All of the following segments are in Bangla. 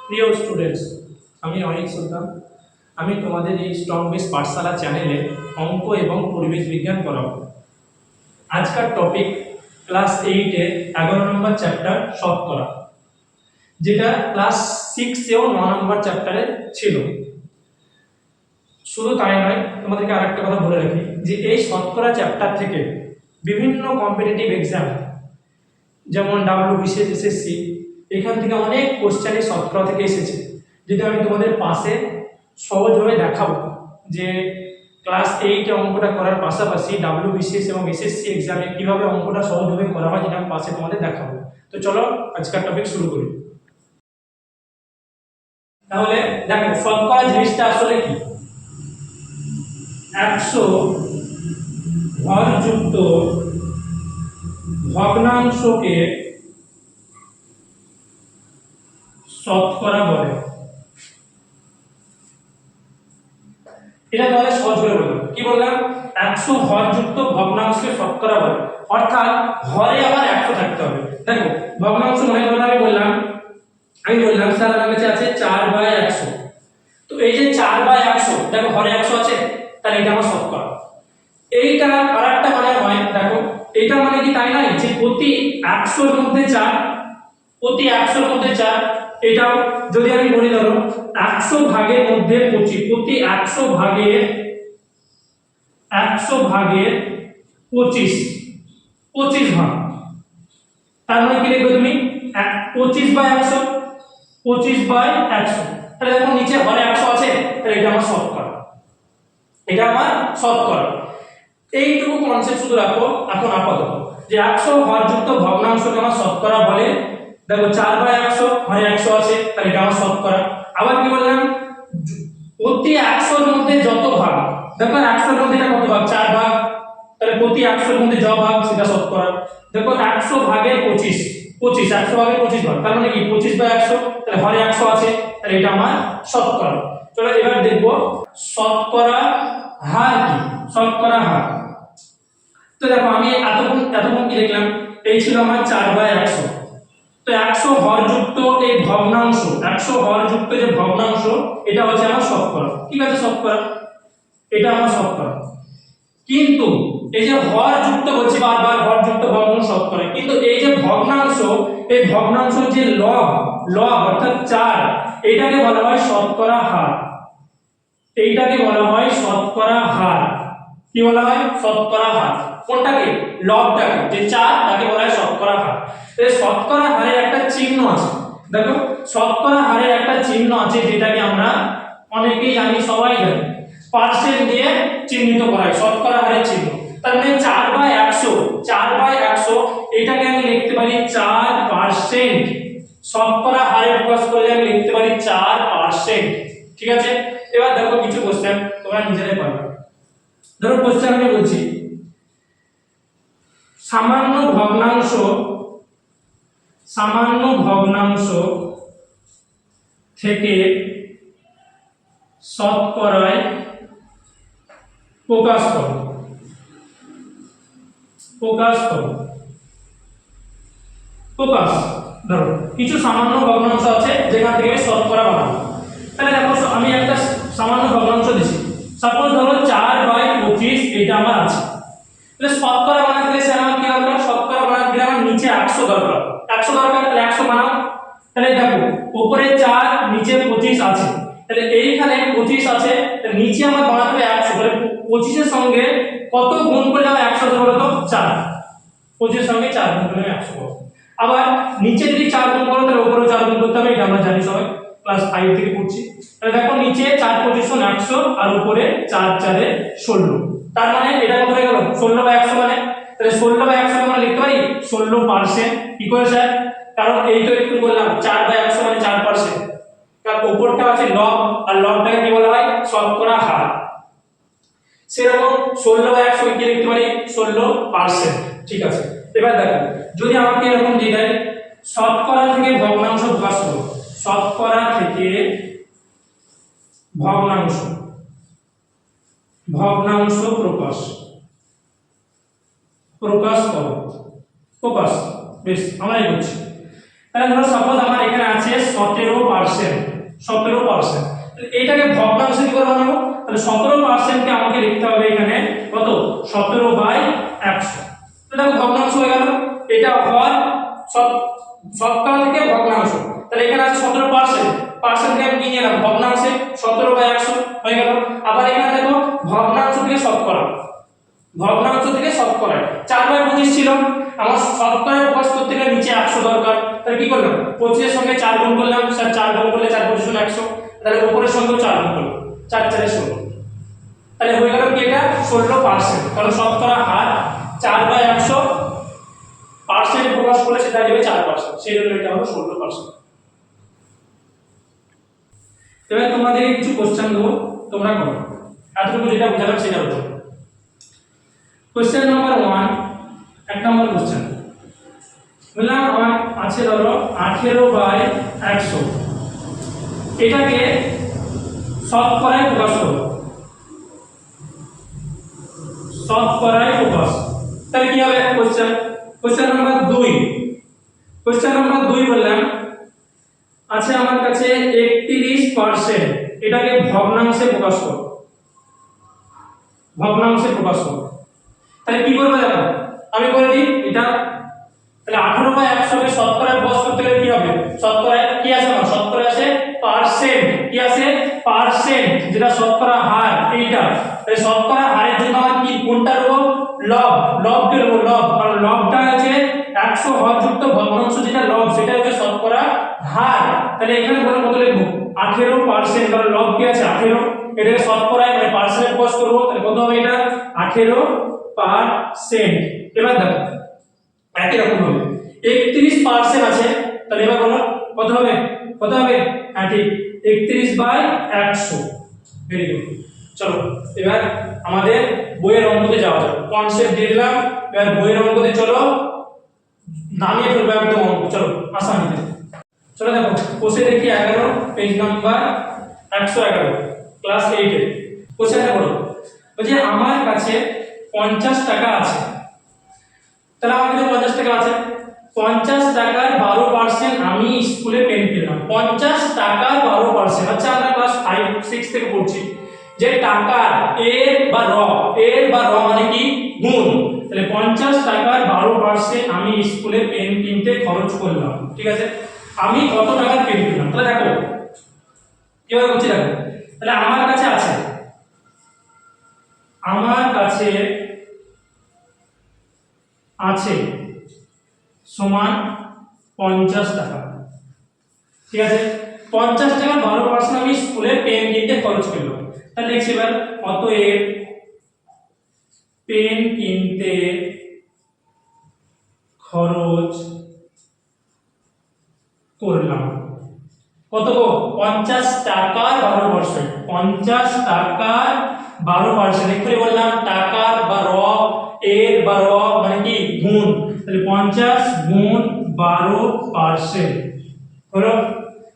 প্রিয় স্টুডেন্টস, আমি অনিক সুলতান। আমি তোমাদের এই স্ট্রং বেস পাঠশালা চ্যানেলে অঙ্ক এবং পরিবেশ বিজ্ঞান করাবো। আজকের টপিক ক্লাস 8 এর 11 নম্বর চ্যাপ্টার শতকরা, যেটা ক্লাস 6 এও 9 নম্বর চ্যাপ্টারে ছিল। শুধু তাই নয়, তোমাদেরকে আরেকটা কথা বলে রাখি যে এই শতকরা চ্যাপ্টার থেকে বিভিন্ন কম্পিটিটিভ এক্সাম যেমন WBCS, SSC, এখান থেকে অনেক কোশ্চেনই শতকরা থেকে এসেছে, যেটা আমি তোমাদের পাশে সহজভাবে দেখাবো যে ক্লাস 8 এ অঙ্কটা করার পাশাপাশি WBCS এবং SSC এক্সামে কিভাবে অঙ্কটা সহজভাবে করা হয়, যেটা আমি পাশে তোমাদের দেখাবো। তো চলো আজকের টপিক শুরু করি। তাহলে দেখো, শতকরা জিনিসটা আসলে কি? 100 ভরযুক্ত ভগ্নাংশকে শতকরা বলে। এটা তোমাদের সহজ করে বললাম। কি বললাম? 100 হরযুক্ত ভগ্নাংশকে শতকরা বলে, অর্থাৎ হরে আবার 100 থাকতে হবে। দেখো, ভগ্নাংশ মনে করো আমি বললাম স্যার আমার কাছে আছে 4/100। তো এই যে 4/100, দেখো হরে 100 আছে, তাহলে এটা আমার শতকরা। এইটা আরেকটা মানে হয়, দেখো এটা মানে কি তাই নয় যে প্রতি 100 এর মধ্যে 4, প্রতি 100 এর মধ্যে 4। এটাও যদি আমি বলি, ধরো 100 ভাগের মধ্যে 25, প্রতি 100 ভাগের 25 ভাগ, তার মানে কি লিখবে তুমি? 25/100, 25/100। তাহলে দেখো নিচে ঘরে 100 আছে, তাহলে এটা আমার শতকরা, এটা আমার শতকরা। এইটুকু কনসেপ্ট শুধু রাখো এখন আপাতত, যে 100 হরযুক্ত ভগ্নাংশকে আমার শতকরা বলে। দেখো 4/100, ঘরে 100 আছে, তাহলে এটা আমার শতকরা। আবার কি বললাম? প্রতি 100 এর মধ্যে যত ভাগ, দেখো 100 এর মধ্যে এটা কত ভাগ? 4 ভাগ, তাহলে প্রতি 100 এর মধ্যে যত ভাগ সেটা শতকরা। দেখো 100 ভাগের 25, 100 ভাগের 25 ভাগ, তার মানে কি 25/100, তাহলে ঘরে 100 আছে, তাহলে এটা আমার শতকরা। চলো এবার দেখবো শতকরা হার কি। শতকরা হার, তো দেখো আমি এতক্ষণ কি দেখলাম? এই ছিল আমার 4/100। তো 100 হরযুক্ত এই ভগ্নাংশ, 100 হরযুক্ত যে ভগ্নাংশ, এটা হচ্ছে আমার শতকরা। ঠিক আছে, শতকরা, এটা আমার শতকরা। কিন্তু এই যে হরযুক্ত বলছি বারবার, হরযুক্ত ভগ্নাংশ শতকরা, কিন্তু এই যে ভগ্নাংশ, এই ভগ্নাংশের যে লব অর্থাৎ 4, এটাকে বলা হয় শতকরা হার। এইটাকে বলা হয় শতকরা হার। কি বলা হয়? শতকরা হার। কোনটাকে? লবটাকে, যে 4, তাকে বলা হয় শতকরা হার। এই শতকরা হারের একটা চিহ্ন আছে। দেখো শতকরা হারের একটা চিহ্ন আছে, যেটাকে আমরা অনেকেই জানি, সবাই জানি, পার্সেন্ট দিয়ে চিহ্নিত করা হয় শতকরা হারের চিহ্ন। তার মানে 4/100, এটাকে আমি লিখতে পারি 4%। শতকরা হারে প্রকাশ করলে আমি লিখতে পারি 4%। ঠিক আছে, এবার দেখো কিছু কোশ্চেন তোমরা নিজেরাই পারবে। ধরো কোশ্চেন আমি বলছি, সামান্য ভগ্নাংশ থেকে শতকরায় প্রকাশ করো। ধরো কিছু সামান্য ভগ্নাংশ আছে যেখান থেকে আমি শতকরা বানাবো। তাহলে দেখো আমি একটা সামান্য ভগ্নাংশ দিছি, সাপোজ ধরো 4/25, এটা আমার আছে। তাহলে শতকরা বানাতে গেলে আমার কি দরকার? শতকরা বানাতে গেলে আমার নিচে 100 দরকার। 100 দরকার, তাহলে 100 বানাও। তাহলে দেখো উপরে 4, নিচে 25 আছে, তাহলে এইখানে 25 আছে, তাহলে নিচে আমার বানাতে হবে 100। তাহলে 25 এর সঙ্গে কত গুণ করলে আমার 100 হবে? বলো তো 4। 25 এর সঙ্গে 4 গুণ করলে 100 হবে। আবার নিচে যদি 4 গুণ করো, তাহলে উপরে 4 গুণ করতে হবে, এটা আমরা জানি সবাই, ক্লাস 5 থেকে পড়ছি। তাহলে দেখো নিচে 4 25 100, আর উপরে 4 4 16। তার মানে এটা কত হয়ে গেল? 16/100। মানে তাহলে 16/100 আমরা লিখতে পারি 16%। কি করে স্যার? কারণ এই তো একটু বললাম 4/100 মানে 4%। কারণ উপরটা আছে লব, আর লবটাকে কি বলা হয়? শতকরা হার। সেরকম 16/100 কি লিখতে পারি? 16%। ঠিক আছে, এবার দেখো যদি আমাকে এরকম দিয়ে দেয় শতকরা থেকে ভগ্নাংশ প্রকাশ করো, শতকরা থেকে ভগ্নাংশ প্রকাশ করো। বেশ, আমরাই করছি। তাহলে ধরো সাপোজ আমার এখানে আছে 17%, 17%। তাহলে এটাকে ভগ্নাংশে কি করে বানাবো? তাহলে 17% কে আমাকে লিখতে হবে এখানে কত, 17/100। তো দেখো ভগ্নাংশ হয়ে গেল, এটা হয় সব শতকরা থেকে ভগ্নাংশ। তাহলে এখানে আছে 17%, পার্সেন্টকে আমি নিয়ে নিলাম ভগ্নাংশে 17/100 হয়ে গেল। আবার এখানে দেখো ভগ্নাংশ থেকে শতকরা, ভগ্নাংশ থেকে শতকরা 4/25 ছিল, আমার শতকরা প্রকাশ করতে গেলে নিচে 100 দরকার। তাহলে কি করলাম, 25 এর সঙ্গে 4 গুণ করলাম, স্যার 4 গুণ করলে 4/25 = 100, তাহলে উপরের সঙ্গে 4 গুণ করলাম, 4 4 এ 16। তাহলে হয়ে গেল কি এটা 16%। কারণ শতকরা হার 4/100 পার্সেন্টে প্রকাশ করলে সেটা দেবে 4%, সেই জন্য এটা হলো 16%। এবার তোমাদের কিছু কোশ্চেন দেবো, তোমরা করো, এতটুকু যেটা বোঝালাম সেটা বোঝো। কোশ্চেন নাম্বার 1, এক নম্বর কোশ্চেন বললাম আমার আছে ধরো 18/100, এটাকে শতকরায় প্রকাশ করো, শতকরায় প্রকাশ। তাহলে কি হবে question? Question number 2, question number 2 বললাম আছে আমার কাছে 31%, এটাকে ভগ্নাংশে প্রকাশ করো, ভগ্নাংশে প্রকাশ করো। তাহলে কি করবে দেখো, আমি করে দিই এটা। তাহলে 18/100 কে শতকরায় প্রকাশ করতে গেলে কি হবে, শতকরায় কি আছে, আমার শতকরায় আছে পার্সেন্ট, কি আছে পার্সেন্ট, যেটা শতকরা হার এইটা। তাহলে শতকরা হারের জন্য আমার কি কোনটা নেব, লব, লবকে নেব, লব, কারণ লবটা আছে 100 হর যুক্ত ভগ্নাংশ, যেটা লব সেটা হচ্ছে শতকরা হার। তাহলে এখানে বলে কত লিখব, 18%, কারণ লব কি আছে 18, এটাকে শতকরায় মানে পার্সেন্টে প্রকাশ করব। তাহলে কত হবে এটা 18%। এবার দেখো একই রকম হবে 31% আছে, তাহলে এবার বলো কত হবে, কত হবে, হ্যাঁ ঠিক 31/100। Very good. চলো এবার আমাদের বইয়ের অঙ্কতে যাওয়া যাক, কনসেপ্ট দিয়ে দিলাম, এবার বইয়ের অঙ্কতে চলো নামিয়ে ফেলবো একদম অঙ্ক। চলো আসামিতে চলো দেখো কোষে দেখি 11 পেজ নাম্বার 111, ক্লাস 8 এর কোশ্চেনটা পড়ো। বলছে আমার কাছে 50 টাকা আছে, তাহলে আমার কাছে 50 টাকা আছে, 50 টাকার 12% আমি স্কুলে পেন কিনলাম। 50 টাকার 12%, আচ্ছা আমরা ক্লাস 5 6 থেকে পড়ছি যে টাকা এর বা র, এর বা র মানে কি গুণ। তাহলে 50 টাকার 12% আমি স্কুলে পেন কিনতে খরচ করলাম, ঠিক আছে। আমি কত টাকার পেন কিনলাম, তাহলে দেখো কিভাবে করছি দেখো। তাহলে আমার কাছে আছে, আমার কাছে আছে সমান 50 টাকা, ঠিক আছে। 50 টাকা 12% আমি স্কুলে পেন কিনতে খরচ করলাম। তাহলে লিখছি এবার অতএব পেন কিনতে খরচ করলাম কত গো, 50 টাকার 12%, 50 টাকার 12%, এক্ষুনি বললাম টাকার বা র, এর বা র মানে কি গুণ। তাহলে 50 গুণ 12% হলো।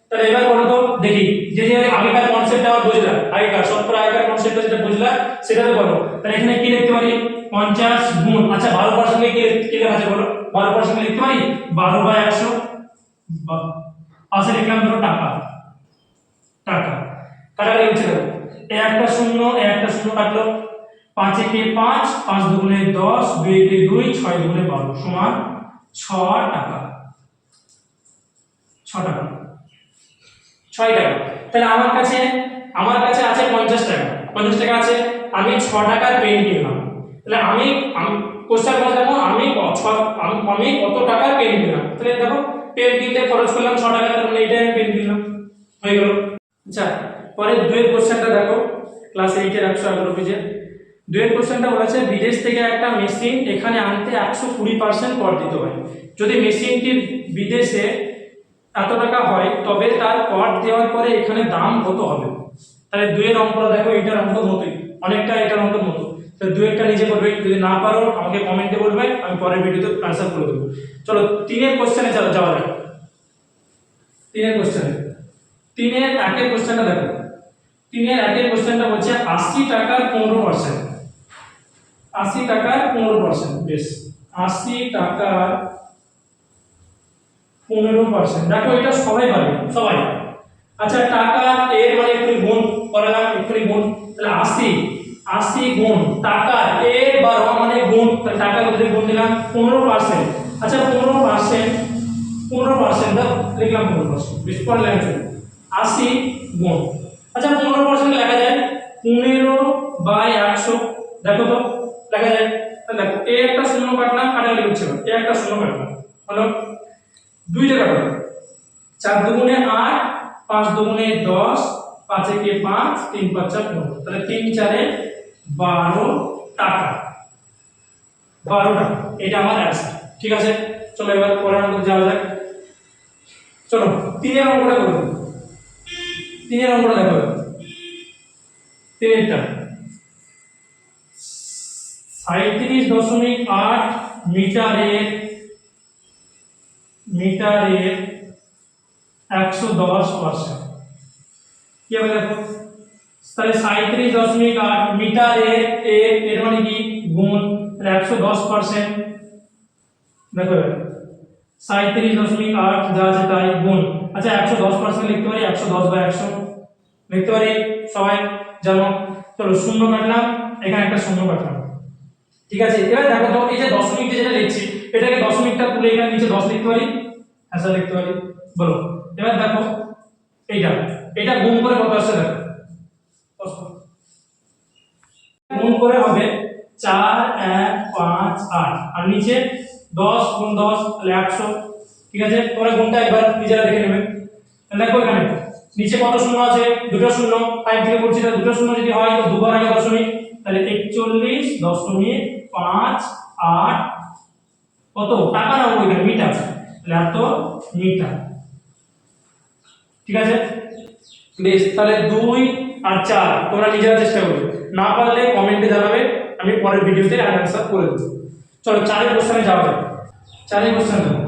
তাহলে এবার বলো তো দেখি, যে যে আগেকার কনসেপ্ট আমার বুঝলাম, আগেকার শতকরা আগেকার কনসেপ্ট যেটা বুঝলাম সেটা তো বলো। তাহলে এখানে কি লিখতে পারি, 50 গুণ, আচ্ছা 12% কে কি লেখা আছে বলো, 12% লিখতে পারি 12/100, পাশে লিখলাম ধরো টাকা, টাকা কাটাকাটি হচ্ছে দেখো, এই একটা শূন্য, এই একটা শূন্য কাটলো, 5 একে 5, 5 দুগুণে 10, 2 একে 2, 6 দুগুণে 12 সমান 6 টাকা, 6 টাকা, 6 টাকা। তাহলে আমার কাছে আছে 50 টাকা, 50 টাকা আছে, আমি 6 টাকার পেন কিনলাম। তাহলে আমি কোশ্চেন বলতে দেখো আমি কত টাকার পেন কিনলাম। তাহলে দেখো পেন কিনতে খরচ করলাম 6 টাকা, তার মানে এইটা আমি পেন কিনলাম, হয়ে গেল। আচ্ছা পরে দুয়ের কোশ্চেনটা দেখো, ক্লাস 8 এর 111 পেজে দুয়ের কোশ্চেনটা বলেছে বিদেশ থেকে একটা মেশিন এখানে আনতে 120% কর দিতে হয়। যদি মেশিনটি বিদেশে এত টাকা হয় তবে তার কর দেওয়ার পরে এখানে দাম কত হবে। তাহলে দুয়ের অঙ্কটা দেখো, এইটার অঙ্ক মতোই, অনেকটা এটার অঙ্কের মতো। তো দুয়েরটা নিজে করবে, যদি না পারো আমাকে কমেন্টে বলবে, আমি পরের ভিডিওতে আনসার করে দেবো। চলো তিনের কোশ্চেনে যাওয়া যাক। তিনের কোশ্চেনে, তিনের একের কোশ্চেনটা দেখো, তিনের একের কোশ্চেনটা বলছে 80 টাকার 15%, 80 টাকার 15%, বেশ 80 টাকার 15%। দেখো এটা সবাই পারবে, সবাই। আচ্ছা টাকা এর মানে একটু গুণ করালাম, একটু গুণ, তাহলে 80 গুণ টাকা এর 12 মানে গুণ, তাহলে টাকা কত গুণ দিলাম 15%। আচ্ছা 15% দাও, লিখলাম 15%, বেশি পরে লাইন চলে 80 গুণ। আচ্ছা 15% লেখা যায় 15/100, দেখো তো লেখা যায়। তাহলে দেখো এ একটা শূন্য কাটলাম, কাটাকাটি হচ্ছে না, এ একটা শূন্য কাটলাম, হলো 2 টাকা হলো 4 দুগুণে 8, 5 দুগুণে 10, 5 একে 5, 3 5 15, তাহলে 3 4 এ 12 টাকা, 12 টাকা, এটা আমার অ্যান্সার। ঠিক আছে, চলো এবার পরের অঙ্কে যাওয়া যাক। চলো 3 এর অঙ্কটা করব। 3 এর অঙ্কটা দেখো, 3 এরটা 37.8 মিটারের 110%। কি হবে দেখো, তাহলে 37.8 মিটারের এর মানে কি গুণ 110%। দেখো 37.8 যা আছে তাই গুণ, আচ্ছা 110% লিখতে পারি, 110/100 লিখতে পারি, সবাই জানো। চলো শূন্য কাটলাম, এখানে একটা শূন্য কাটলাম। ঠিক আছে, এবার দেখো তো এই যে দশমিক যেটা লিখছি, এটাকে দশমিকটা তুলে এখানে নিচে 10 লিখতে পারি, আচ্ছা লিখতে পারি, বলো। এবার দেখো এটা গুণ করে কত আসছে দেখো, গুণ করে হবে 4 1 5 8, আর নিচে 10 গুণ 10 তাহলে 100। ঠিক আছে, তোমরা গুণটা একবার নিজেরা দেখে নেবে। তাহলে দেখো এখানে নিচে কত শূন্য আছে, দুটো শূন্য, 5 থেকে বলছি, তাহলে দুটো শূন্য যদি হয় তো দুবার আগে দশমিক, তাহলে 41.58 কত টাকা না ওইখানে মিটার, তাহলে এত মিটার। ঠিক আছে, বেশ, তাহলে 2 আর 4 তোমরা নিজেরা চেষ্টা করবে, না পারলে কমেন্টে জানাবে, আমি পরের ভিডিওতে অ্যানসার করে দেব। চলো 4 এর কোশ্চেনে যাওয়া যাক। 4 এর কোশ্চেন দেখো,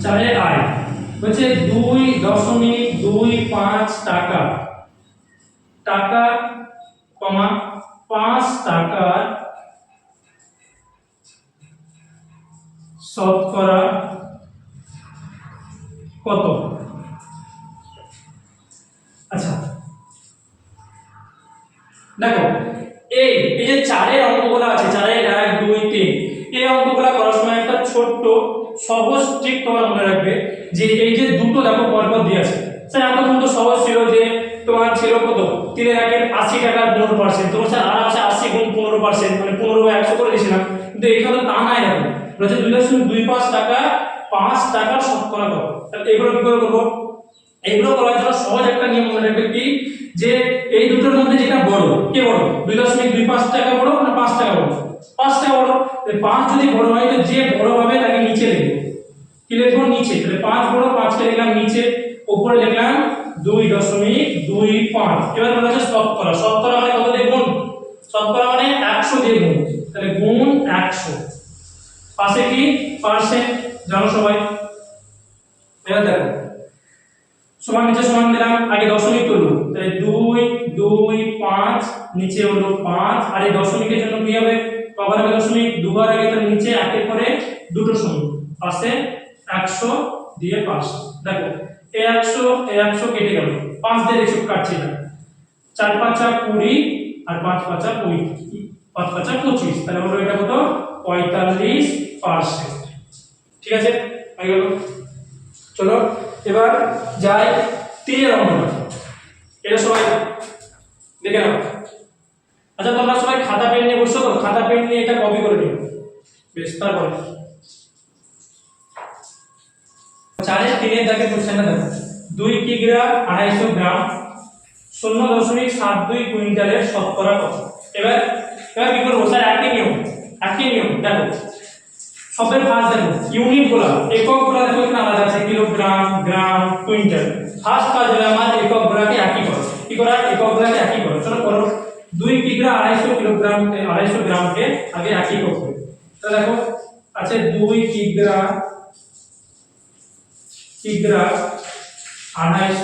4 এর আয় বলছে 2.25 টাকা, টাকা কমা 5 টাকার শতকরা কত। আচ্ছা দেখো এই যে 4 এর অঙ্কগুলো আছে, 4 এর 1 2 3, এই অঙ্কগুলো করার সময় একটা ছোট্ট সহজ ট্রিক তোমরা মনে রাখবে, যে এই যে দুটো দেখো পরপর দিয়ে আছে, স্যার এত কিন্তু সহজ ছিল যে তোমার ছিল কত 3 এর 1 এর 80 টাকার 15%, তোমার স্যার আরামসে 80 গুণ 15% মানে 15/100 করে দিয়েছিলাম, কিন্তু এখানে তা নাই। দেখো বলেছে 2.25 টাকা 5 টাকার শতকরা কত। তাহলে এগুলো কি করে করব, এগুলো করার জন্য সহজ একটা নিয়ম মনে রাখবে কি, যে এই দুটোর মধ্যে যেটা বড়, কে বড়, 2.25 টাকা বড় না 5 টাকা বড়, 5 টাকা বড়। তাহলে 5 যদি বড় হয় তো যে বড় হবে তাকে নিচে লিখব, কি লিখব নিচে, তাহলে 5 বড়, 5 কে লিখলাম নিচে, উপরে লিখলাম 2.25। এবার বলা আছে শতকরা, শতকরা মানে কত দিয়ে গুণ, শতকরা মানে 100 দিয়ে গুণ, তাহলে গুণ 100, পাশে কি পার্সেন্ট জানো সবাই। এবার দেখো সমান নিচে সমান দিলাম, আগে দশমিক করব, তাহলে 2 2 5, নিচে হলো 5, আর এই দশমিকের জন্য কি হবে, কবার আগে দশমিক, দুবার আগে, তার নিচে একের পরে দুটো শূন্য, পাশে 100 দিয়ে পাশ। দেখো এই 100 কেটে গেল, 5 দিয়ে এসব কাটছি না, 4 5 20 আর 5 5 20, 5 5 25, তাহলে হলো এটা কত 45%। ঠিক আছে, হয়ে গেল। চলো এবার যাই 3 এর অঙ্কটা, এটা সবাই দেখে নাও। আচ্ছা তোমরা সবাই খাতা পেন নিয়ে বসছো তো, খাতা পেন নিয়ে এটা কপি করে নিও, বেশ। তারপরে 4 এর 3 এর দাগে কোশ্চেনটা দেখো, 2 কিগ্রা 250 গ্রাম 0.72 কুইন্টালের শতকরা কত। এবার কি করব স্যার, একই নিয়ম দেখো, সবের ফার্স্ট দেখো ইউনিট গুলা, একক গুলা দেখো এখানে আলাদা আছে, কিলোগ্রাম গ্রাম কুইন্টাল। ফার্স্ট কাজ হলো আমার একক গুলাকে একই করো, কি করা, একক গুলাকে একই করো। চলো করো, 2 কিগ্রা 250 কিলোগ্রাম 250 গ্রামকে আগে একই করো। তো দেখো আছে 2 কিগ্রা 250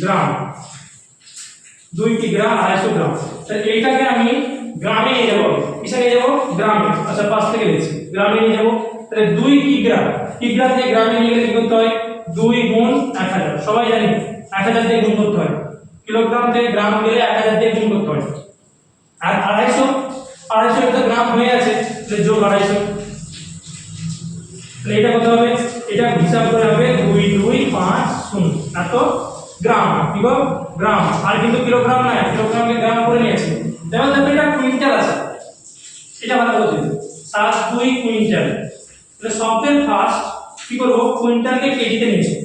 গ্রাম, 2 কিগ্রা 250 গ্রাম, তাহলে এইটাকে আমি গ্রামে নিয়ে যাবো, কিসে নিয়ে যাবো? গ্রামে। আচ্ছা 5 থেকে লিখছি, গ্রামে নিয়ে যাবো। তাহলে 2 কিগ্রা, কিগ্রা থেকে গ্রামে নিয়ে গেলে কি করতে হয়? 2 গুণ 1000, সবাই জানি 1000 দিয়ে গুণ করতে হয়। কিলোগ্রাম থেকে গ্রাম গেলে 1000 দিয়ে গুণ করতে হয়। আর 250, 250 এটা গ্রাম হয়ে আছে, তাহলে যোগ 250। তাহলে এটা কত হবে? এটা হিসাব করে হবে 2250 এত গ্রাম, কি গো? গ্রাম। আর কিন্তু কিলোগ্রাম না, কিলোগ্রামকে গ্রাম করে নিয়েছি। যেমন দেখো এটা কুইন্টাল আছে, এটা ভালো করে দিন, 72 কুইন্টাল। তাহলে সবচেয়ে ফার্স্ট কি করব? কুইন্টালকে কেজিতে নিয়েছি,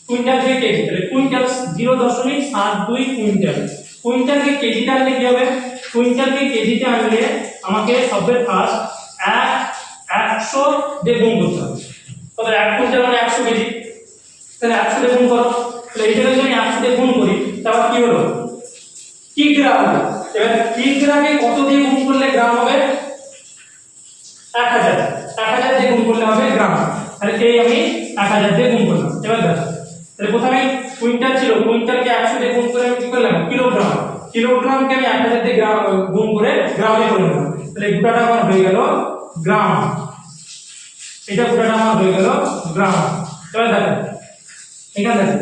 কুইন্টাল থেকে কেজি, তাহলে কুইন্টাল 0.72 কুইন্টাল। কুইন্টালকে কেজিতে আনলে কি হবে? কুইন্টালকে কেজিতে আনলে আমাকে সবচেয়ে ফার্স্ট 100 দিয়ে গুণ করতে হবে। তাহলে 1 কুইন্টাল মানে 100 কেজি, তাহলে 100 দিয়ে গুণ করো। তাহলে এটাকে যদি 100 দিয়ে গুণ করি তাহলে কি হলো? কিগ্রা হলো। এবার কিগ্রাকে কত দিয়ে গুণ করলে গ্রাম হবে? 1000, 1000 দিয়ে গুণ করলে হবে গ্রাম। তাহলে এই আমি 1000 দিয়ে গুণ করলাম। এবার দেখো, তাহলে প্রথমে কুইন্টাল ছিল, কুইন্টালকে 100 দিয়ে গুণ করে আমি কি করলাম? কিলোগ্রাম, কিলোগ্রামকে আমি 1000 দিয়ে গ্রাম গুণ করে গ্রামে করে নিলাম। তাহলে এই গোটাটা আমার হয়ে গেল গ্রাম, এটা গোটাটা আমার হয়ে গেল গ্রাম। এবার দেখো এখানে দেখো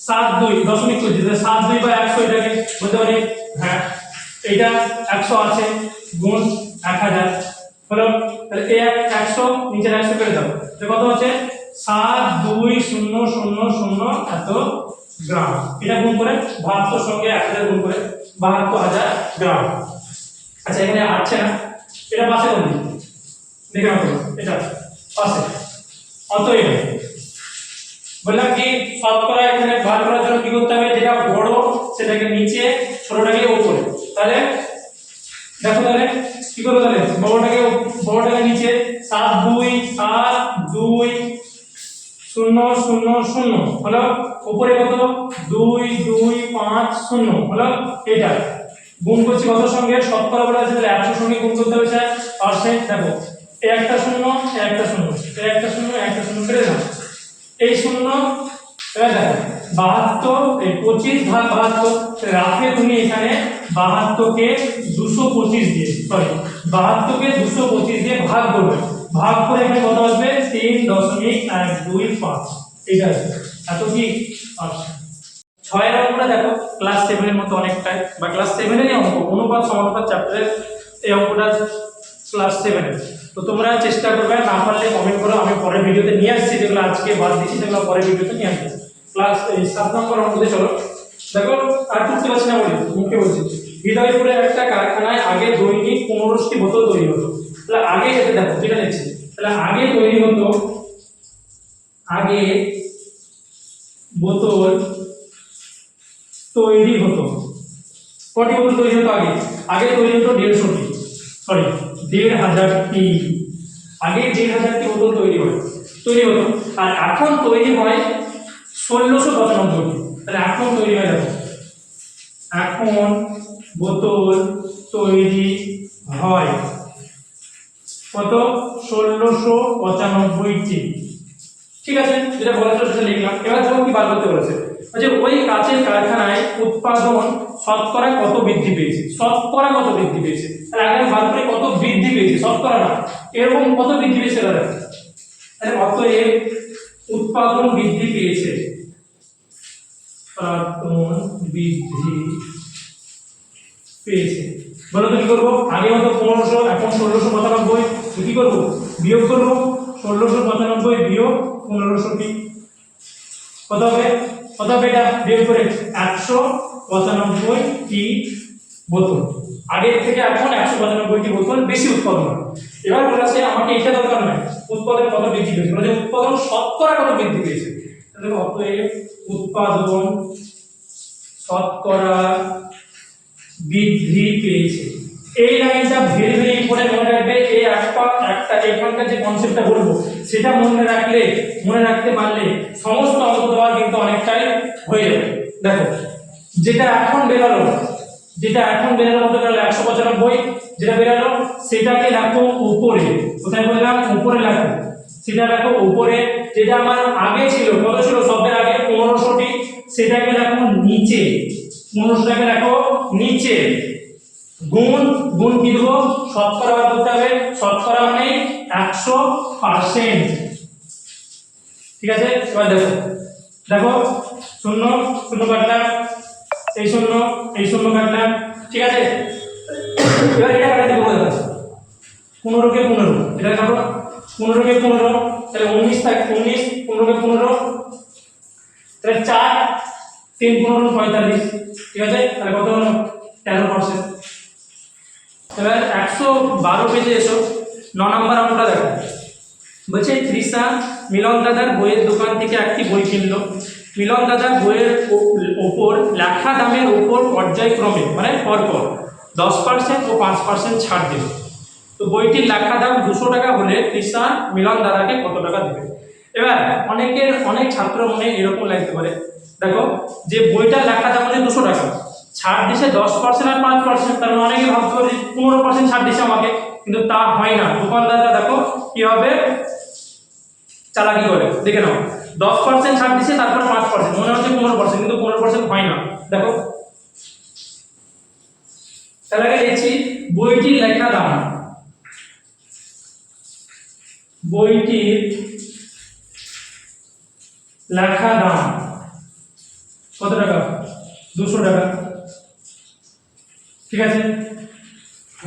72 দশমিক করে দিতে 72 বা 100 এটাকে বলতে পারি, হ্যাঁ এটা 100 আছে গুণ 1000 হলো। তাহলে এই 100 নিচের 100 কেটে দাও, তাহলে কত হচ্ছে? 72000 এত গ্রাম। এটা গুণ করে 72 সঙ্গে 1000 গুণ করে 72000 গ্রাম। আচ্ছা এখানে আসছে না, এটা পাশে কোন দিকে? দেখে নাও, এটা পাশে। অতএব বললাম কি শতকরা এখানে বার করার জন্য কি করতে হবে? যেটা বড় সেটাকে নিচে, ছোটটাকে উপরে। তাহলে দেখো তাহলে কি করব? তাহলে বড়টাকে নিচে, 72000 হলো। উপরে কত? 2250 হলো। এটা গুণ করছি কত সঙ্গে? শতকরা বলা আছে, তাহলে 100 সঙ্গে গুণ করতে হবে স্যার, পার্সেন্ট। দেখো এই একটা শূন্য, এই একটা শূন্য, এই একটা শূন্য, একটা শূন্য কেটে দাও, এই শূন্য। এবার দেখো 72, এই 25 ভাগ 72, রাখে তুমি এখানে 72 কে 225 দিয়ে, সরি 72 কে 225 দিয়ে ভাগ করবে। ভাগ করে এখানে কত আসবে? 3.125, এটা আসবে। এত কি আসছে? 6 এর অঙ্কটা দেখো ক্লাস 7 এর মতো অনেকটাই, বা ক্লাস 7 এরই অঙ্ক, অনুপাত সমানুপাত চ্যাপ্টারের এই অঙ্কটা ক্লাস 7 এর। তো তোমরা চেষ্টা করবে, না পারলে কমেন্ট করো, আমি পরের ভিডিওতে নিয়ে আসছি, যেগুলো আজকে বাদ দিয়েছি সেগুলো পরের ভিডিওতে নিয়ে আসবো। ক্লাস 7 নম্বর অঙ্কতে চলো। দেখো আর বুঝতে পারছি না বলি, মুখে বলছি। হৃদয়পুরে একটা কারখানায় আগে দৈনিক 15টি বোতল তৈরি হতো। তাহলে আগে এটা দেখো যেটা লিখছি, তাহলে আগে তৈরি হতো, আগে বোতল তৈরি হতো, কটি বোতল তৈরি হতো? আগে আগে তৈরি হতো 150টি, সরি 1500টি। আগে 1500টি বোতল তৈরি হতো, আর এখন তৈরি হয় 1695টি। তাহলে এখন তৈরি হয়, দেখো এখন বোতল তৈরি হয় কত? 1695টি। ঠিক আছে, যেটা বলা ছিল সেটা লিখলাম। এবার দেখো কি বার করতে বলেছে, যে ওই কাচের কারখানায় উৎপাদন শতকরা কত বৃদ্ধি পেয়েছে? শতকরা কত বৃদ্ধি পেয়েছে? তাহলে আগে বার করে কত বৃদ্ধি পেয়েছে, শতকরা না, এরকম কত বৃদ্ধি পেয়েছে দাদা। তাহলে অতএব উৎপাদন বৃদ্ধি পেয়েছে, উৎপাদন বৃদ্ধি পেয়েছে। বলো তো কি করবো? আগে হতো 1500, এখন 1695। কি করবো? বিয়োগ করবো। 1695 বিয়োগ 1500টি কত হবে? কত হবে? এটা বিয়োগ করে 195টি বোতল। আগের থেকে এখন 195টি বোতল বেশি উৎপাদন হয়। এবার বলেছে আমাকে এটা দরকার নয়, উৎপাদন কত বৃদ্ধি পেয়েছে, বলেছে উৎপাদন শতকরা কত বৃদ্ধি পেয়েছে। তাহলে অতএব উৎপাদন শতকরা বৃদ্ধি পেয়েছে। এই লাইনটা ভেরি ভেরি ইম্পর্টেন্ট, মনে রাখবে। এই একটা এখানকার যে কনসেপ্টটা বলবো সেটা মনে রাখতে পারলে সমস্ত অঙ্ক দেওয়ার কিন্তু অনেকটাই হয়ে যাবে। দেখো যেটা এখন বেরালো কত বেরালো? 195। যেটা বেরালো সেটাকে রাখো উপরে, কোথায় বললাম? উপরে রাখো, সেটা রাখো উপরে। যেটা আমার আগে ছিল, কত ছিল? সবের আগে 1500টি, সেটাকে রাখো নিচে, 1500টাকে রাখো নিচে। গুণ গুণ কি দেবো, শতকরা বার করতে হবে, শতকরা মানে 100%। ঠিক আছে, এবার দেখো দেখো, শূন্য শূন্য কাটলাম, এই শূন্য কাটলাম, ঠিক আছে। এবার এটা কাটাতে বলে দেবো, 15 কে 15, এটা কাটো, 15 কে 15, তাহলে 19 থাকে, 19, 15 কে 15, তাহলে 4, 3 15 45, ঠিক আছে, তাহলে কত হলো 13%। এবার 112 পেজে এসো, 9 নম্বর অঙ্কটা দেখো। বলছে তৃষা মিলন দাদার বইয়ের দোকান থেকে একটি বই কিনলো। মিলন দাদার বইয়ের ওপর লেখা দামের ওপর পর্যায়ক্রমে মানে পরপর 10% ও 5% ছাড় দিল। তো বইটির লেখা দাম 200 টাকা হলে তৃষা মিলন দাদাকে কত টাকা দেবে? এবার অনেক ছাত্র মনে এরকম লাগতে পারে, দেখো যে বইটার লেখা দাম হচ্ছে 200 টাকা, ছাড় দিছে 10% আর 5%, তার মানে অনেকে ভাবতে পারে 15% ছাড় দিছে আমাকে, কিন্তু তা হয় না। দোকানদাররা দেখো কি হবে চালাকি করে, দেখে নাও 10% ছাড় দিছে তারপর 5%, মনে হচ্ছে 15%, কিন্তু 15% হয় না। দেখো তাহলে আগে দেখছি বইটির লেখা দাম, বইটির লেখা দাম কত টাকা? 200 টাকা, ঠিক আছে।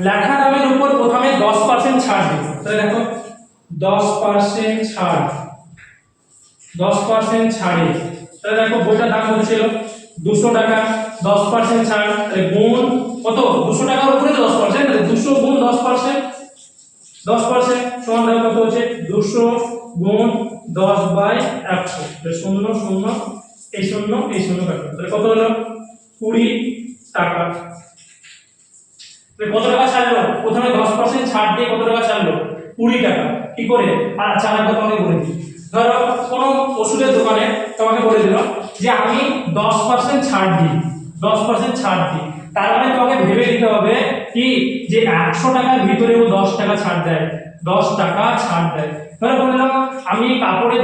লেখা দামের উপর প্রথমে 10% ছাড় দিব, তাহলে দেখো 10% ছাড়, 10% ছাড়ে, তাহলে দেখো বইটার দাম কত ছিল 200 টাকা, 10% ছাড়, তাহলে গুণ কত, 200 টাকার উপরে 10%, তাহলে 200 গুণ 10%, 10% সমান দেখো কত হচ্ছে 200 গুণ 10/100, তাহলে 0 0 এই 0 এই 0 কাটবে, তাহলে কত হলো 20 টাকা। কত টাকা ছাড়লো? প্রথমে 10% ছাড় দিয়ে কত টাকা ছাড়লো? 20 টাকা। কি করে? আর আচ্ছা আর তোমাকে বলে দিই, ধরো কোনো ওষুধের দোকানে তোমাকে বলে দিল যে আমি 10% ছাড় দিই, 10% ছাড় দিই, তার মানে তোমাকে ভেবে নিতে হবে কি যে 100 টাকার ভিতরেও 10 টাকা ছাড় দেয়, 10 টাকা ছাড় দেয়। ধরো বললাম আমি কাপড়ের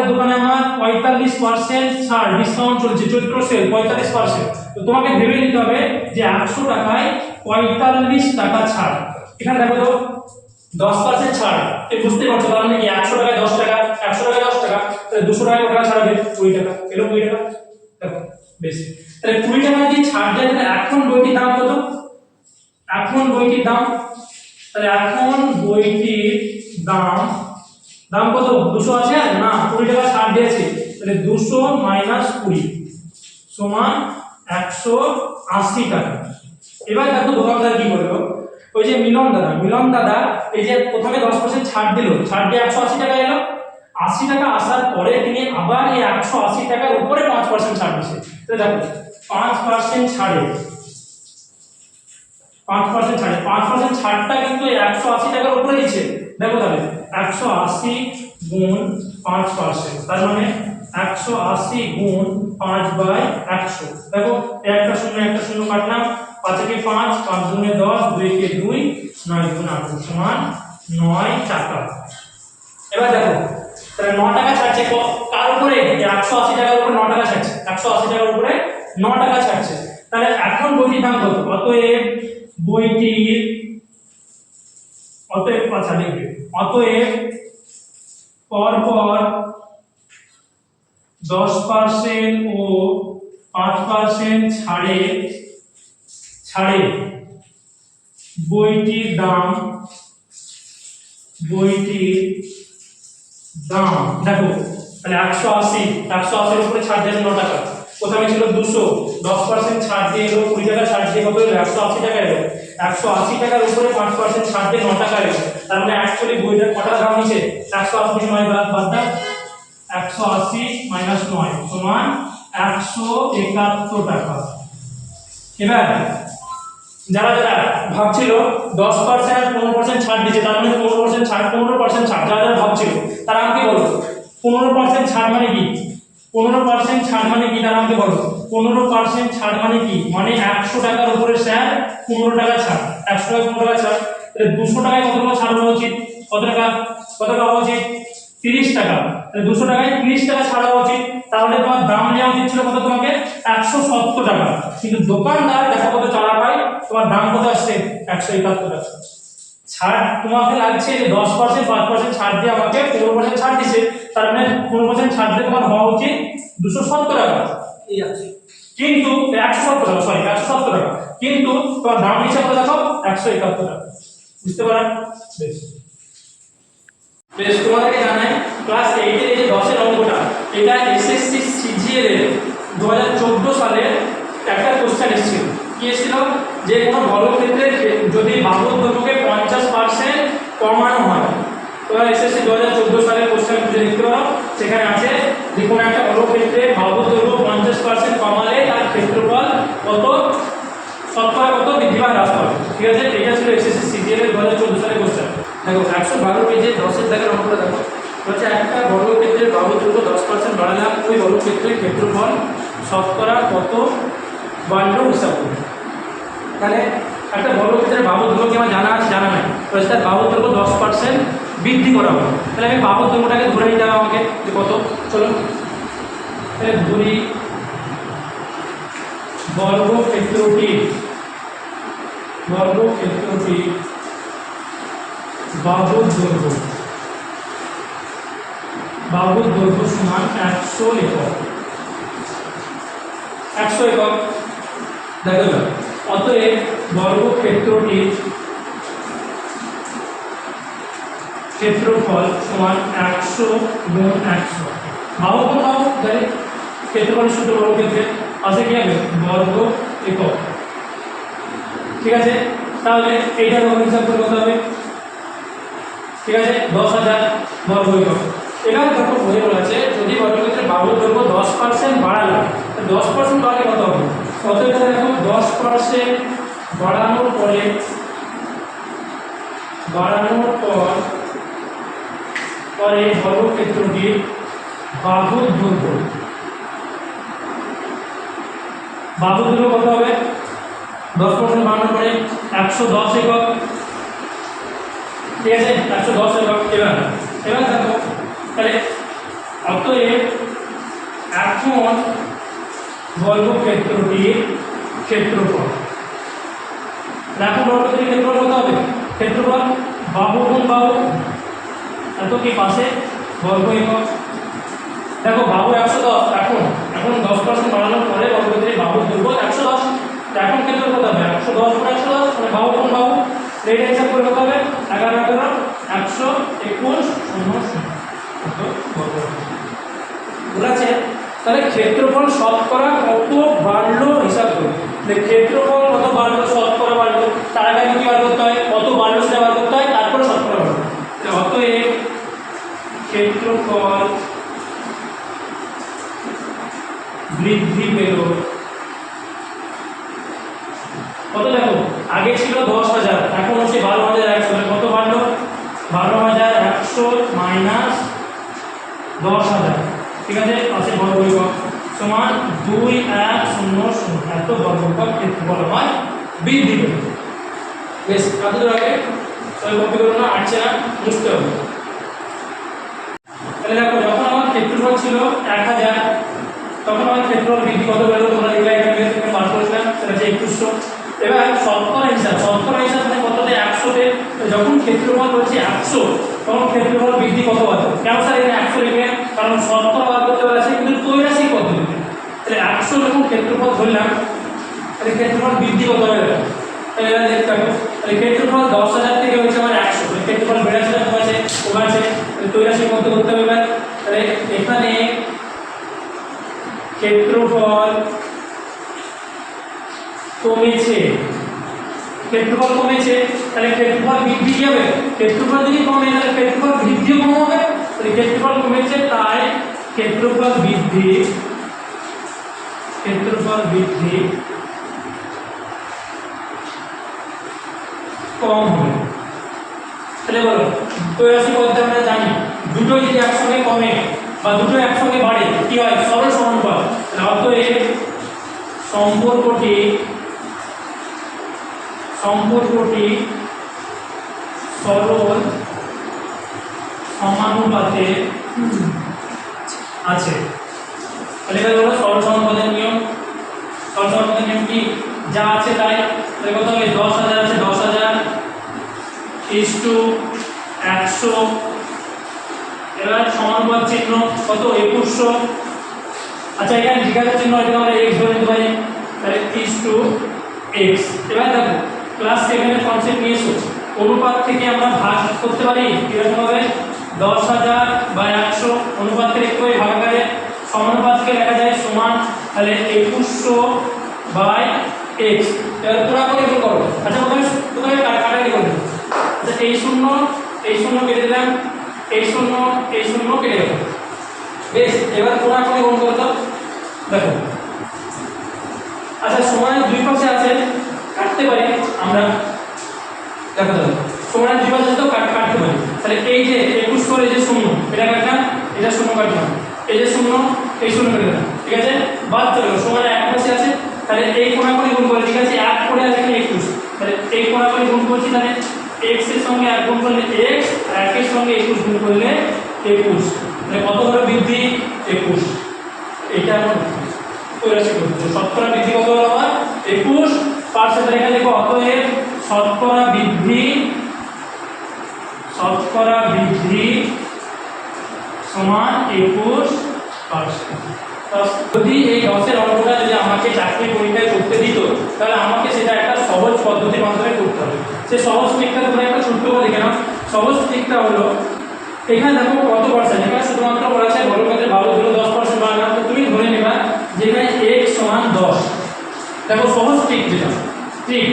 দোকানে আমার 45% ছাড় ডিসকাউন্ট চলছে, চৈত্র সেল 45%, তো তোমাকে ভেবে নিতে হবে যে 100 টাকায় 45 টাকা ছাড়। এখানে দেখো তো 10% ছাড়, এই বুঝতে পারছো তার মানে কি 100 টাকায় 10 টাকা, 100 টাকায় 10 টাকা, তাহলে 200 টাকায় কত টাকা ছাড় হবে? 20 টাকা, এলো 20 টাকা। দেখো বেশ, তাহলে 20 টাকা দিয়ে ছাড় দেয়, তাহলে এখন বইটির দাম কত? এখন বইটির দাম, তাহলে এখন বইটির দাম কত? 200 আছে না, 20 টাকা ছাড় দিয়েছে, তাহলে 200 মাইনাস 20 সমান 180 টাকা। এবার দেখো দোকানদার কি করলো, ওই যে মিলন দাদা এই যে প্রথমে 10% ছাড় দিল, ছাড় দিয়ে 180 টাকা এলো, 80 টাকা আসার পরে তিনি আবার এই 180 টাকার উপরে 5% ছাড় দিচ্ছে, তাহলে দেখো 5% ছাড়ে, 5% ছাড়ে, 5% ছাড়টা কিন্তু 180 টাকার উপরে দিচ্ছে। দেখো তাহলে 180 গুণ 5%, তার মানে 180 গুণ 5/100। দেখো একটা শূন্য কাটলাম, 5 কে 5, 5 গুণে 10, 2 কে 2, 9 গুণ 8 সমান 9 টাকা। এবার দেখো তাহলে 9 টাকা ছাড়ছে কার উপরে? 180 টাকার উপরে 9 টাকা ছাড়ছে, 180 টাকার উপরে 9 টাকা ছাড়ছে, তাহলে এখন বইটির দাম কত? অতএব বইটির আচ্ছা লিখবে, অতএব পরপর 10% ও 5% ছাড়ে বইটির দাম দেখো তাহলে 180 এর উপরে ছাড় দিয়ে 9 টাকা, প্রথমে ছিল 200, 10% ছাড় দিয়ে এলো 20 টাকা, ছাড় দিয়ে কত এলো? 180 টাকা এলো, 180 টাকার উপরে 5% ছাড় দিয়ে 9 টাকা এলো, তার মানে অ্যাকচুয়ালি বইটার কত টাকা দাম নিচে? 180 9 বাদ দাও, 180 মাইনাস 9 সমান 171 টাকা। এবার যারা ভাবছিল 10% আর 15% ছাড় দিচ্ছে, তার মানে 15% ছাড়, যারা ভাবছিল তারা আমাকে বলো 15% ছাড় মানে কি? 15% ছাড় মানে কি তারা আমাকে বলো? 15% ছাড় মানে কি? মানে 100 টাকার উপরে স্যার 15 টাকা ছাড়, 100 টাকায় 15 টাকা ছাড়, তাহলে 200 টাকায় কত টাকা ছাড় হওয়া উচিত? কত টাকা হওয়া উচিত? 30 টাকা, তাহলে 200 টাকায় 30 টাকা ছাড় হওয়া উচিত, তাহলে তোমার দাম নেওয়া উচিত ছিল কত? তোমাকে 170 টাকা, কিন্তু দোকানদার দেখো কত চালা পায় তোমার দাম কত আসছে 171 টাকা। ছাড় তোমাকে লাগছে যে 10% 5% ছাড় দিয়ে আমাকে 15% ছাড় দিছে, তার মানে 15% ছাড় দিয়ে তোমার হওয়া উচিত 270 টাকা। এই আছে কিন্তু 170 টাকা, সরি 170 টাকা, কিন্তু তোমার দাম হিসাব করে দেখো 171 টাকা। বুঝতে পারলে? বেশ বেশ, তোমাদেরকে জানাই ক্লাস 8 এর এই যে 10 এর অঙ্কটা, এটা এসএসসি সিজিএল এর 2014 সালে একটা কোশ্চেন এসেছিল। কি এসেছিল? যে কোনো বর্গক্ষেত্রে যদি বাহুর দৈর্ঘ্যকে 50% কমানো হয়, তোমরা এসএসসি 2014 সালের কোশ্চেন খুঁজে দেখতে পারো, সেখানে আছে যে কোনো একটা বর্গক্ষেত্রে বাহুর দৈর্ঘ্য 50% কমালে তার ক্ষেত্রফল কত, শতকরা কত বৃদ্ধি বা হ্রাস পাবে। ঠিক আছে, এটা ছিল এসএসসি সিজিএল এর 2014 সালের কোশ্চেন। দেখো 112 পেজে 10 এর দাগের অঙ্কটা দেখো, হচ্ছে একটা বর্গক্ষেত্রের বাহুর দৈর্ঘ্য 10% বাড়ালাম, ওই বর্গক্ষেত্রের ক্ষেত্রফল শতকরা কত বাড়লো হিসাব করবে। তাহলে একটা বর্গক্ষেত্রের বাহুর দৈর্ঘ্য কি আমার জানা আছে, জানা নাই, তাহলে তার বাহুর দৈর্ঘ্য 10% বৃদ্ধি করা হবে। তাহলে আমি বাহুর দৈর্ঘ্যটাকে ধরে নিতে হবে আমাকে যে কত, চলো তাহলে ধরি বর্গক্ষেত্রটি বাহুর দৈর্ঘ্য সমান 100 একক। 100 একক। দেখো অতএব বর্গক্ষেত্রটির ক্ষেত্রফল সমান 100 গুণ 100। বাহু গুণ বাহু, তাহলে ক্ষেত্রফল সূত্র বর্গক্ষেত্রে আছে কি হবে বর্গ একক। ঠিক আছে, তাহলে এইটার হিসাব করে কত হবে? ঠিক আছে, 10,000 বর্গ একক। এবার দেখো বলে বলা আছে যদি বর্গক্ষেত্রের বাহুর দৈর্ঘ্য 10% বাড়ালো, 10% বাড়লে কত হবে? অতএব দেখো 10% বাড়ানোর পর বর্গক্ষেত্রটির বাহুর দৈর্ঘ্য কত হবে? 10% বাড়ানোর পরে 110 একক। ঠিক আছে, 110 একক। এবার দেখো তাহলে অতএব এখন বর্গক্ষেত্রটির ক্ষেত্রফল, এখন বর্গক্ষেত্রের ক্ষেত্রফল কত হবে? ক্ষেত্রফল বাহু গুণ বাহু, এত কি পাশে বর্গ একক। দেখো বাহু 110, এখন 10% বাড়ানোর পরে বর্গক্ষেত্রের বাহুর দৈর্ঘ্য 110, এখন ক্ষেত্রফল কত হবে? 110 গুণ 110, মানে বাহু গুণ বাহু, এটা হিসাব করে কত হবে? 11 121 বলেছে। তাহলে ক্ষেত্রফল শতকরা কত বাড়লো হিসাব করি। ক্ষেত্রফল কত বাড়লো, শতকরা বাড়লো, তার আগে কি বার করতে হয়? কত বাড়লো সেটা বার করতে হয়, তারপরে শতকরা বাড়লো। অতএব ক্ষেত্রফল বৃদ্ধি পেল কত? দেখো আগে ছিল 10,000, এখন হচ্ছে 12,100। কত বাড়লো? 12,100 মাইনাস 10,000। ঠিক আছে, পাশে বর্গ একক সমান 2100। এত বর্গ একক ক্ষেত্রফল আমার বৃদ্ধি পেল। বেশ, কতদূর আগে ওই কপি করো না, আটছে না, বুঝতে হবে। তাহলে দেখো যখন আমার ক্ষেত্রফল ছিল 1000, তখন আমার ক্ষেত্রফল বৃদ্ধি কত পেল? তোমরা লিখলে এখানে বার করেছিলাম, সেটা হচ্ছে 2100। এবার শতকরা হিসাব মানে কততে? 100তে। যখন ক্ষেত্রফল হচ্ছে 100, তখন ক্ষেত্রফল বৃদ্ধি কত হবে? কেন স্যার এখানে 100 লিখলেন? কারণ শতকরা বার করতে বলেছে কিন্তু ত্রৈরাশিক পদ্ধতিতে। তাহলে 100 যখন ক্ষেত্রফল ধরলাম, তাহলে ক্ষেত্রফল বৃদ্ধি কত হবে? তাহলে এবার দেখতে হবে, তাহলে ক্ষেত্রফল 10,000 থেকে হয়েছে আমার 100, ক্ষেত্রফল বেড়েছে না কমেছে? কমেছে। ত্রৈরাশিক পদ্ধতি করতে হবে। তাহলে এখানে ক্ষেত্রফল কমেছে, তাহলে ক্ষেত্রফল বৃদ্ধি কি হবে? ক্ষেত্রফল যদি কমে তাহলে ক্ষেত্রফল বৃদ্ধিও কম হবে। তাহলে ক্ষেত্রফল কমেছে, তাই ক্ষেত্রফল বৃদ্ধি কম হবে। তাহলে বলো ত্রৈরাশিক পদ্ধতি আমরা জানি, দুটো যদি একসঙ্গে কমে বা দুটো একসঙ্গে বাড়ে কি হয়? সরল সমানুপাত। অতএব সম্পর্কটি সরল সমানুপাতে আছে। তাহলে এবার বলো সরল সমানুপাতের নিয়ম কি? যা আছে তাই। তাহলে কত হবে? 100, এবার সমানুপাত চিহ্ন কত 2100। আচ্ছা এখানে জিজ্ঞাসা চিহ্ন এটা আমরা x ধরে নিতে পারি, তাহলে x। এবার দেখো ক্লাস 7 এর কনসেপ্ট নিয়ে এসো, অনুপাত থেকে আমরা ভাগ করতে পারি কিরকম হবে, 10,000 বা 100 অনুপাত থেকে একটু ভাগাকারে সমানুপাতকে লেখা যায় সমান, তাহলে 2100 বাই x। এবার পুরো করে গুণ করো। আচ্ছা প্রথমে কাটাকাটি করব। আচ্ছা এই শূন্য কেটে দিলাম, এই শূন্য কেটে গেল। বেশ, এবার পুরো করে গুণ করো তো দেখো। আচ্ছা সমানের দুই পাশে আছে, কাটতে পারি আমরা, দেখো সমানের দুই পাশে তো কাটতে পারি। তাহলে এই যে 2100 এই যে শূন্য এটা কাটলাম, এটা শূন্য কাটলাম, এই যে শূন্য এই শূন্য কেটে দিলাম, ঠিক আছে, বাদ চলে গেল। সমানের এক পাশে আছে, তাহলে এই কোণা করে গুণ করে, ঠিক আছে, 1 করে আছে এখানে 21, তাহলে এই কোণা করে গুণ করছি, তাহলে x এর সঙ্গে 1 গুণ করলে x, আর 1 এর সঙ্গে 21 গুণ করলে 21, তাহলে কত হলো বৃদ্ধি 21। এটা আমরা রাশি করতে শতকরা বৃদ্ধি কত হলো আমার 21%। এখানে দেখো অতএব শতকরা বৃদ্ধি সমান 21%। যদি এই 10 এর অঙ্কটা যদি আমাকে চাকরি পরীক্ষায় করতে দিত, তাহলে আমাকে সেটা একটা সহজ পদ্ধতির মাধ্যমে করতে হবে। সেই সহজ ট্রিকটা তোমরা একটা ছোট্ট করে দেখে নাও। সহজ ট্রিকটা হলো, এখানে দেখো কত পার্সেন্ট, এখানে শুধুমাত্র বলা আছে বর্গক্ষেত্রে ভালো হলো 10% বাড়ানো, তো তুমি ধরে নেবা যে এখানে x সমান 10। দেখো সহজ ট্রিক যেটা, ট্রিক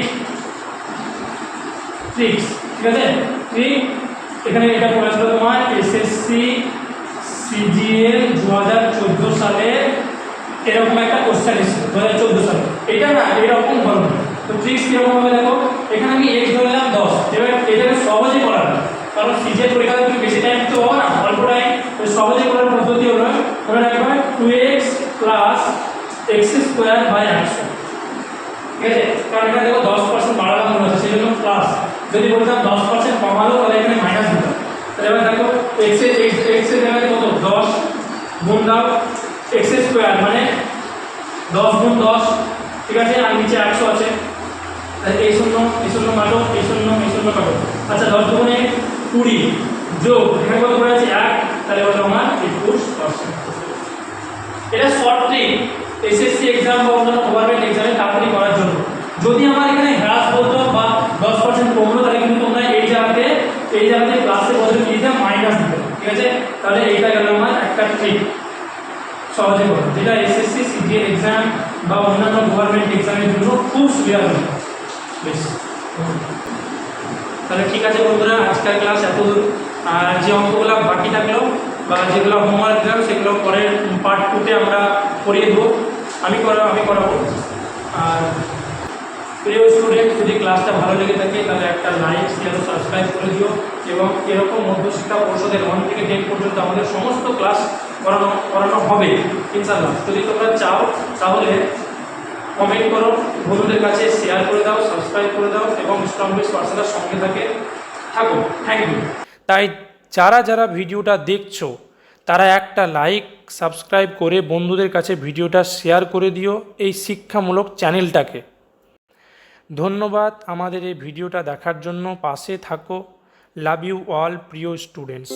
ঠিক আছে, ট্রিক এখানে এটা পড়াছিল তোমার এসএসসি সিজিএল 2014 সালে এরকম একটা কোশ্চেন এসেছিল 2014 সালে। এটা না এরকম ধরনের, তো ট্রিক্স কিরকম হবে দেখো, এখানে আমি x ধরে নিলাম 10। এবার এটাকে সহজে করা যায়, কারণ সিজিএল পরীক্ষাতে তুমি বেশি টাইম তো হবে না, অল্প টাইম, তো সহজে করার পদ্ধতি হলো ধরে রাখবে 2x প্লাস x² বাই 100, ঠিক আছে, কারণ এখানে দেখো 10% বাড়ানো হচ্ছে সেই জন্য প্লাস, যদি বলতাম 10% কমালো তাহলে এখানে মাইনাস দিতাম। তাহলে এবার দেখো x এর জায়গায় কত 10 গুণ দাও x² মানে 10 গুণ 10, ঠিক আছে, আর নিচে 100 আছে, তাহলে এই শূন্য কাটো, এই শূন্য কাটো। আচ্ছা 10 দুগুণে 20 যোগ এখানে কত পড়ে আছে 1, তাহলে হলো আমার 21%। এটা শর্ট ট্রিক এসএসসি এক্সাম বা অন্যান্য গভর্নমেন্ট এক্সামে তাড়াতাড়ি করার জন্য। যদি আমার এখানে হ্রাস বলতো বা 10% কমলো, তাহলে কিন্তু তোমরা এই জায়গাতে প্লাসের বদলে কি দিতে মাইনাস দিতে, ঠিক আছে, তাহলে এইটা গেল আমার একটা ট্রিক সহজে করো, যেটা এসএসসি সিজিএল এক্সাম বা অন্যান্য গভর্নমেন্ট এক্সামের জন্য খুব সুবিধা হবে। বেশ, তাহলে ঠিক আছে বন্ধুরা, আজকের ক্লাস এত। আর যে অঙ্কগুলো বাকি থাকলো বা যেগুলো হোমওয়ার্ক দিলাম সেগুলো পরের পার্ট 2-তে আমরা করিয়ে দেবো, আমি করাবো। আর প্রিয় স্টুডেন্ট, যদি ক্লাসটা ভালো লেগে থাকে তাহলে একটা লাইক শেয়ার ও সাবস্ক্রাইব করে দিও, এবং এরকম মধ্যশিক্ষা পর্ষদের 1 থেকে 10 পর্যন্ত আমাদের সমস্ত ক্লাস করানো হবে ইনশাআল্লাহ। যদি তোমরা চাও তাহলে কমেন্ট করো, বন্ধুদের কাছে শেয়ার করে দাও, সাবস্ক্রাইব করে দাও, এবং স্ট্রংলিশ পার্সোনাল সঙ্গে থাকো। Thank you. তাই যারা ভিডিওটা দেখছো তারা একটা লাইক সাবস্ক্রাইব করে বন্ধুদের কাছে ভিডিওটা শেয়ার করে দিও এই শিক্ষামূলক চ্যানেলটাকে। ধন্যবাদ আমাদের এই ভিডিওটা দেখার জন্য, পাশে থাকো। লাভ ইউ অল প্রিয় স্টুডেন্টস।